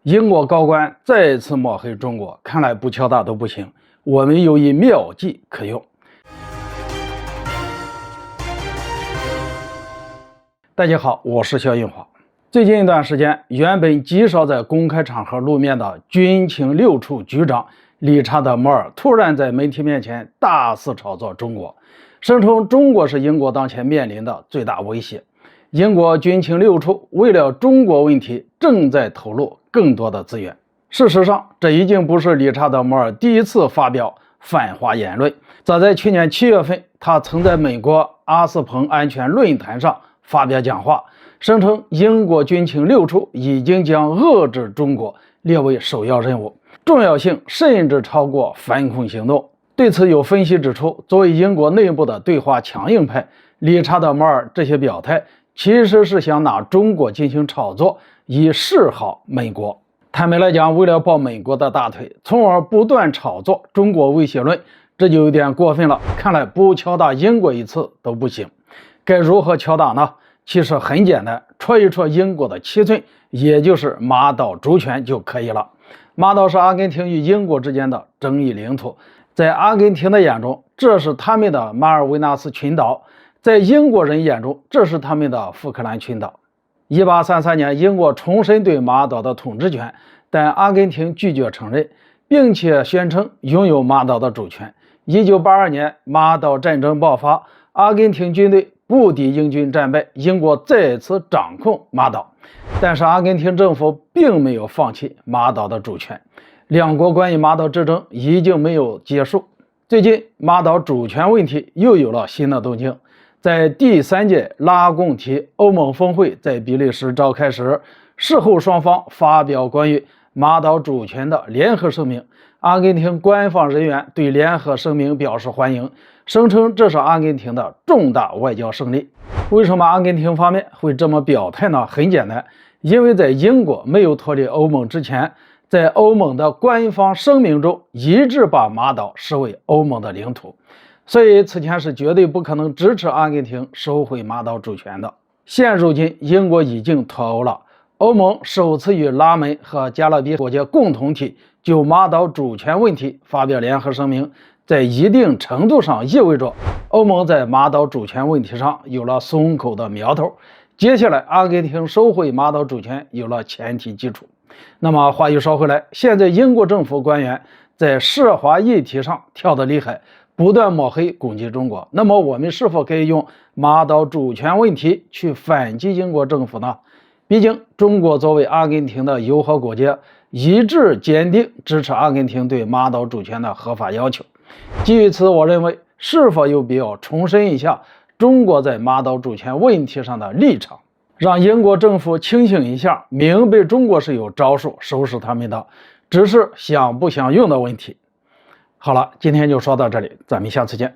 英国高官再次抹黑中国，看来不敲打都不行，我们有一妙计可用。大家好，我是肖映华。最近一段时间，原本极少在公开场合露面的军情六处局长理查德·摩尔突然在媒体面前大肆炒作中国，声称中国是英国当前面临的最大威胁。英国军情六处为了中国问题正在投入更多的资源。事实上，这已经不是理查德·摩尔第一次发表反华言论。早在去年7月份，他曾在美国阿斯彭安全论坛上发表讲话，声称英国军情六处已经将遏制中国列为首要任务，重要性甚至超过反恐行动。对此，有分析指出，作为英国内部的对华强硬派，理查德·摩尔这些表态其实是想拿中国进行炒作，以示好美国。坦白来讲，为了抱美国的大腿，从而不断炒作中国威胁论，这就有点过分了。看来不敲打英国一次都不行。该如何敲打呢？其实很简单，戳一戳英国的七寸，也就是马岛主权就可以了。马岛是阿根廷与英国之间的争议领土，在阿根廷的眼中，这是他们的马尔维纳斯群岛，在英国人眼中，这是他们的福克兰群岛。1833年，英国重申对马岛的统治权，但阿根廷拒绝承认，并且宣称拥有马岛的主权。1982年，马岛战争爆发，阿根廷军队不敌英军战败，英国再次掌控马岛。但是阿根廷政府并没有放弃马岛的主权，两国关于马岛之争已经没有结束。最近，马岛主权问题又有了新的动静。在第3届拉贡提欧盟峰会在比利时召开时，事后双方发表关于马岛主权的联合声明。阿根廷官方人员对联合声明表示欢迎，声称这是阿根廷的重大外交胜利。为什么阿根廷方面会这么表态呢？很简单，因为在英国没有脱离欧盟之前，在欧盟的官方声明中一致把马岛视为欧盟的领土，所以此前是绝对不可能支持阿根廷收回马岛主权的。现如今，英国已经脱欧了，欧盟首次与拉美和加勒比国家共同体就马岛主权问题发表联合声明，在一定程度上意味着欧盟在马岛主权问题上有了松口的苗头。接下来，阿根廷收回马岛主权有了前提基础。那么话又说回来，现在英国政府官员在涉华议题上跳得厉害，不断抹黑攻击中国，那么我们是否可以用马岛主权问题去反击英国政府呢？毕竟中国作为阿根廷的友好国家，一致坚定支持阿根廷对马岛主权的合法要求。基于此，我认为是否有必要重申一下中国在马岛主权问题上的立场，让英国政府清醒一下，明白中国是有招数收拾他们的，只是想不想用的问题。好了，今天就说到这里，咱们下次见。